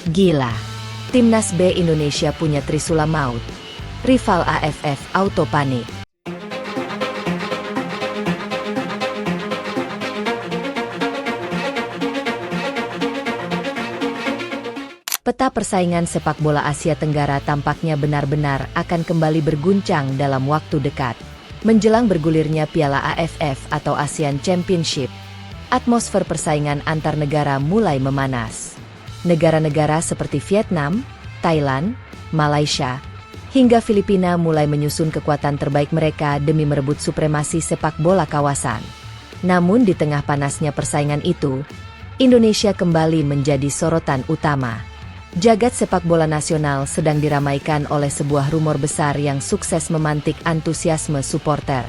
Gila, Timnas B Indonesia punya Trisula Maut. Rival AFF auto panik. Peta persaingan sepak bola Asia Tenggara tampaknya benar-benar akan kembali berguncang dalam waktu dekat. Menjelang bergulirnya Piala AFF atau ASEAN Championship, atmosfer persaingan antar negara mulai memanas. Negara-negara seperti Vietnam, Thailand, Malaysia, hingga Filipina mulai menyusun kekuatan terbaik mereka demi merebut supremasi sepak bola kawasan. Namun di tengah panasnya persaingan itu, Indonesia kembali menjadi sorotan utama. Jagat sepak bola nasional sedang diramaikan oleh sebuah rumor besar yang sukses memantik antusiasme supporter.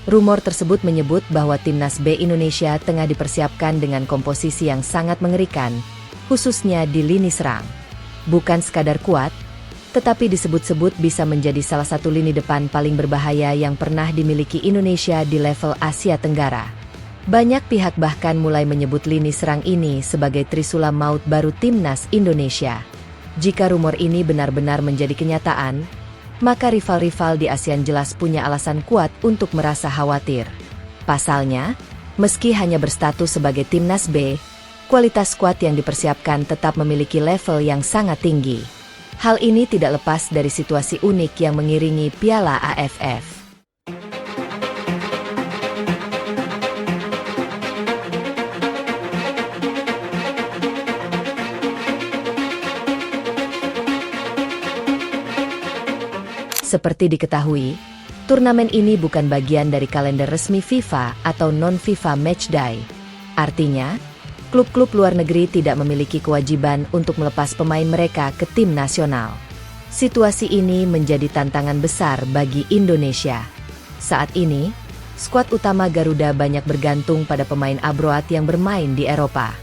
Rumor tersebut menyebut bahwa Timnas B Indonesia tengah dipersiapkan dengan komposisi yang sangat mengerikan, khususnya di lini serang. Bukan sekadar kuat, tetapi disebut-sebut bisa menjadi salah satu lini depan paling berbahaya yang pernah dimiliki Indonesia di level Asia Tenggara. Banyak pihak bahkan mulai menyebut lini serang ini sebagai Trisula Maut baru Timnas Indonesia. Jika rumor ini benar-benar menjadi kenyataan, maka rival-rival di ASEAN jelas punya alasan kuat untuk merasa khawatir. Pasalnya, meski hanya berstatus sebagai Timnas B, kualitas skuad yang dipersiapkan tetap memiliki level yang sangat tinggi. Hal ini tidak lepas dari situasi unik yang mengiringi Piala AFF. Seperti diketahui, turnamen ini bukan bagian dari kalender resmi FIFA atau non-FIFA Matchday. Artinya, klub-klub luar negeri tidak memiliki kewajiban untuk melepas pemain mereka ke tim nasional. Situasi ini menjadi tantangan besar bagi Indonesia. Saat ini, skuad utama Garuda banyak bergantung pada pemain abroad yang bermain di Eropa.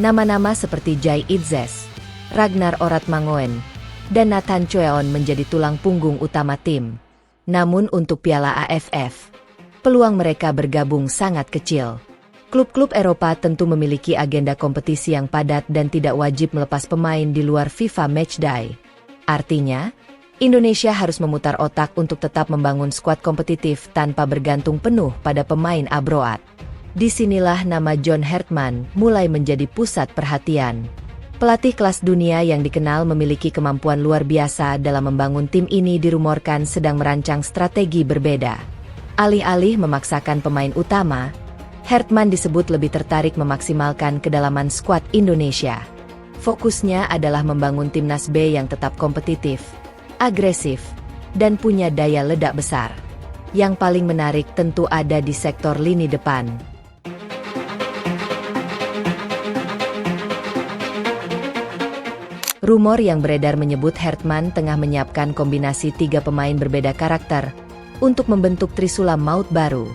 Nama-nama seperti Jai Itzes, Ragnar Oratmangoen, dan Nathan Choeon menjadi tulang punggung utama tim. Namun untuk Piala AFF, peluang mereka bergabung sangat kecil. Klub-klub Eropa tentu memiliki agenda kompetisi yang padat dan tidak wajib melepas pemain di luar FIFA Matchday. Artinya, Indonesia harus memutar otak untuk tetap membangun skuad kompetitif tanpa bergantung penuh pada pemain abroad. Disinilah nama John Hartman mulai menjadi pusat perhatian. Pelatih kelas dunia yang dikenal memiliki kemampuan luar biasa dalam membangun tim ini dirumorkan sedang merancang strategi berbeda. Alih-alih memaksakan pemain utama, Hartman disebut lebih tertarik memaksimalkan kedalaman skuad Indonesia. Fokusnya adalah membangun Timnas B yang tetap kompetitif, agresif, dan punya daya ledak besar. Yang paling menarik tentu ada di sektor lini depan. Rumor yang beredar menyebut Hartman tengah menyiapkan kombinasi 3 pemain berbeda karakter untuk membentuk Trisula Maut baru.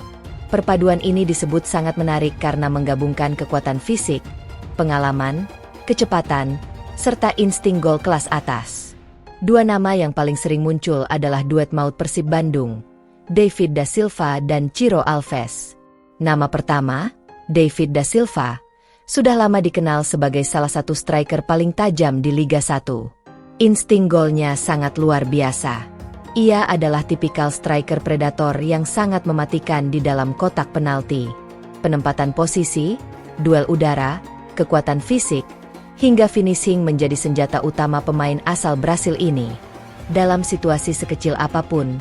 Perpaduan ini disebut sangat menarik karena menggabungkan kekuatan fisik, pengalaman, kecepatan, serta insting gol kelas atas. 2 nama yang paling sering muncul adalah duet maut Persib Bandung, David da Silva dan Ciro Alves. Nama pertama, David da Silva, sudah lama dikenal sebagai salah satu striker paling tajam di Liga 1. Insting golnya sangat luar biasa. Ia adalah tipikal striker predator yang sangat mematikan di dalam kotak penalti. Penempatan posisi, duel udara, kekuatan fisik, hingga finishing menjadi senjata utama pemain asal Brasil ini. Dalam situasi sekecil apapun,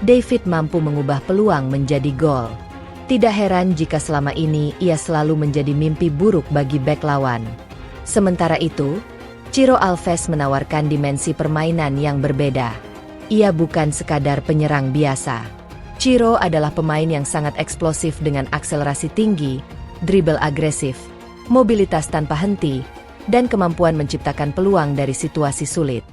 David mampu mengubah peluang menjadi gol. Tidak heran jika selama ini ia selalu menjadi mimpi buruk bagi bek lawan. Sementara itu, Ciro Alves menawarkan dimensi permainan yang berbeda. Ia bukan sekadar penyerang biasa. Ciro adalah pemain yang sangat eksplosif dengan akselerasi tinggi, dribble agresif, mobilitas tanpa henti, dan kemampuan menciptakan peluang dari situasi sulit.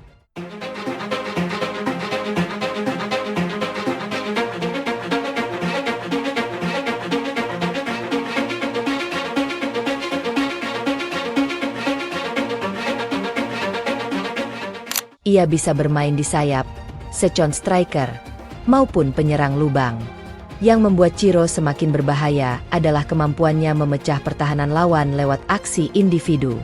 Ia bisa bermain di sayap, second striker, maupun penyerang lubang. Yang membuat Ciro semakin berbahaya adalah kemampuannya memecah pertahanan lawan lewat aksi individu.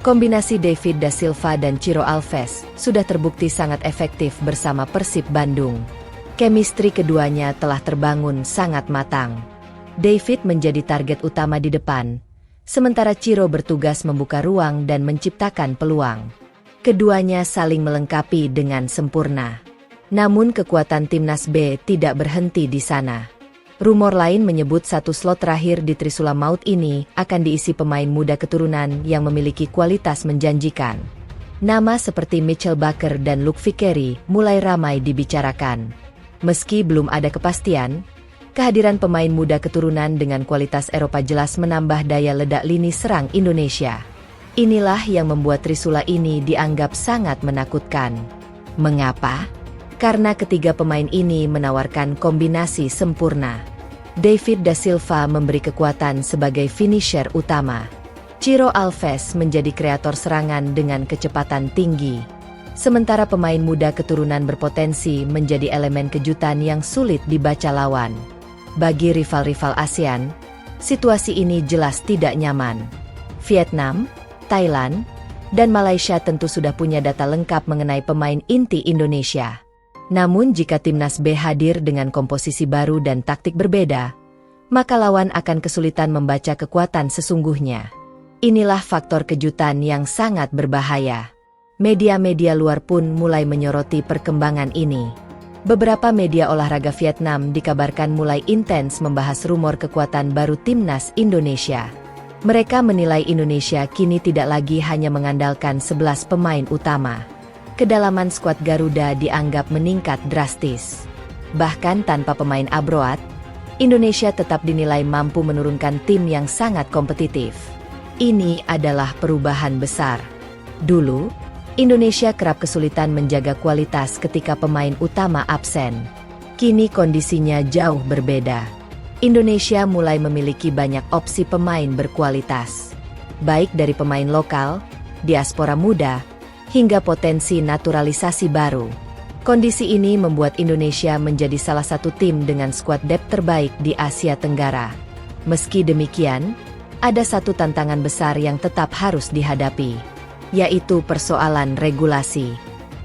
Kombinasi David da Silva dan Ciro Alves sudah terbukti sangat efektif bersama Persib Bandung. Chemistry keduanya telah terbangun sangat matang. David menjadi target utama di depan, sementara Ciro bertugas membuka ruang dan menciptakan peluang. Keduanya saling melengkapi dengan sempurna. Namun kekuatan Timnas B tidak berhenti di sana. Rumor lain menyebut satu slot terakhir di Trisula Maut ini akan diisi pemain muda keturunan yang memiliki kualitas menjanjikan. Nama seperti Mitchell Baker dan Luke Vickery mulai ramai dibicarakan. Meski belum ada kepastian, kehadiran pemain muda keturunan dengan kualitas Eropa jelas menambah daya ledak lini serang Indonesia. Inilah yang membuat Trisula ini dianggap sangat menakutkan. Mengapa? Karena ketiga pemain ini menawarkan kombinasi sempurna. David da Silva memberi kekuatan sebagai finisher utama. Ciro Alves menjadi kreator serangan dengan kecepatan tinggi. Sementara pemain muda keturunan berpotensi menjadi elemen kejutan yang sulit dibaca lawan. Bagi rival-rival ASEAN, situasi ini jelas tidak nyaman. Vietnam, Thailand, dan Malaysia tentu sudah punya data lengkap mengenai pemain inti Indonesia. Namun jika Timnas B hadir dengan komposisi baru dan taktik berbeda, maka lawan akan kesulitan membaca kekuatan sesungguhnya. Inilah faktor kejutan yang sangat berbahaya. Media-media luar pun mulai menyoroti perkembangan ini. Beberapa media olahraga Vietnam dikabarkan mulai intens membahas rumor kekuatan baru Timnas Indonesia. Mereka menilai Indonesia kini tidak lagi hanya mengandalkan 11 pemain utama. Kedalaman skuad Garuda dianggap meningkat drastis. Bahkan tanpa pemain abroad, Indonesia tetap dinilai mampu menurunkan tim yang sangat kompetitif. Ini adalah perubahan besar. Dulu, Indonesia kerap kesulitan menjaga kualitas ketika pemain utama absen. Kini kondisinya jauh berbeda. Indonesia mulai memiliki banyak opsi pemain berkualitas, baik dari pemain lokal, diaspora muda, hingga potensi naturalisasi baru. Kondisi ini membuat Indonesia menjadi salah satu tim dengan skuad depth terbaik di Asia Tenggara. Meski demikian, ada satu tantangan besar yang tetap harus dihadapi, yaitu persoalan regulasi.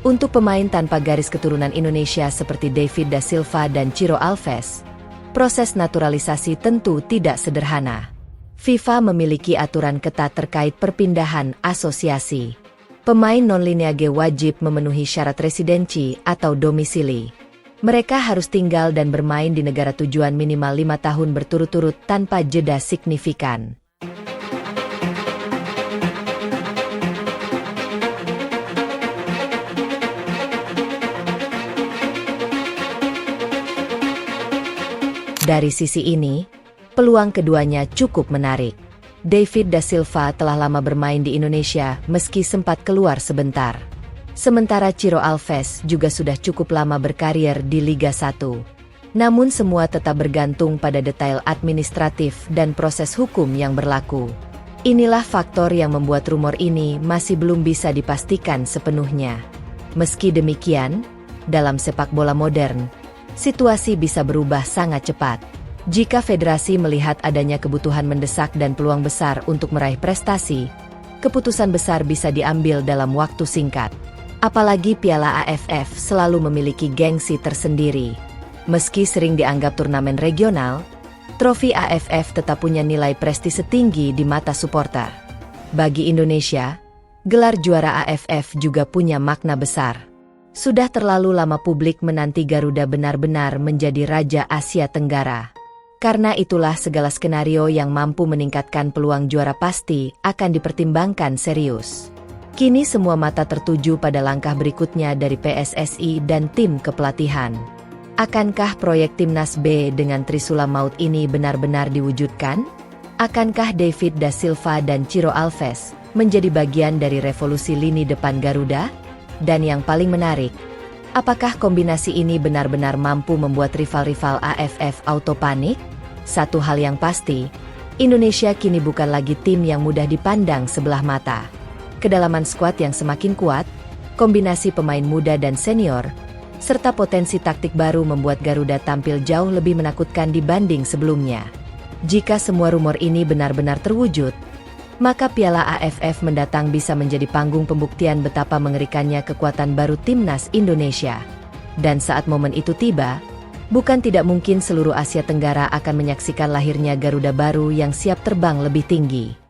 Untuk pemain tanpa garis keturunan Indonesia seperti David da Silva dan Ciro Alves, proses naturalisasi tentu tidak sederhana. FIFA memiliki aturan ketat terkait perpindahan asosiasi. Pemain non-lineage wajib memenuhi syarat residensi atau domisili. Mereka harus tinggal dan bermain di negara tujuan minimal 5 tahun berturut-turut tanpa jeda signifikan. Dari sisi ini, peluang keduanya cukup menarik. David da Silva telah lama bermain di Indonesia meski sempat keluar sebentar. Sementara Ciro Alves juga sudah cukup lama berkarir di Liga 1. Namun semua tetap bergantung pada detail administratif dan proses hukum yang berlaku. Inilah faktor yang membuat rumor ini masih belum bisa dipastikan sepenuhnya. Meski demikian, dalam sepak bola modern, situasi bisa berubah sangat cepat. Jika federasi melihat adanya kebutuhan mendesak dan peluang besar untuk meraih prestasi, keputusan besar bisa diambil dalam waktu singkat. Apalagi Piala AFF selalu memiliki gengsi tersendiri. Meski sering dianggap turnamen regional, trofi AFF tetap punya nilai prestise tinggi di mata supporter. Bagi Indonesia, gelar juara AFF juga punya makna besar. Sudah terlalu lama publik menanti Garuda benar-benar menjadi Raja Asia Tenggara. Karena itulah segala skenario yang mampu meningkatkan peluang juara pasti akan dipertimbangkan serius. Kini semua mata tertuju pada langkah berikutnya dari PSSI dan tim kepelatihan. Akankah proyek Timnas B dengan Trisula Maut ini benar-benar diwujudkan? Akankah David da Silva dan Ciro Alves menjadi bagian dari revolusi lini depan Garuda? Dan yang paling menarik, apakah kombinasi ini benar-benar mampu membuat rival-rival AFF auto panik? Satu hal yang pasti, Indonesia kini bukan lagi tim yang mudah dipandang sebelah mata. Kedalaman skuad yang semakin kuat, kombinasi pemain muda dan senior, serta potensi taktik baru membuat Garuda tampil jauh lebih menakutkan dibanding sebelumnya. Jika semua rumor ini benar-benar terwujud, maka Piala AFF mendatang bisa menjadi panggung pembuktian betapa mengerikannya kekuatan baru timnas Indonesia. Dan saat momen itu tiba, bukan tidak mungkin seluruh Asia Tenggara akan menyaksikan lahirnya Garuda baru yang siap terbang lebih tinggi.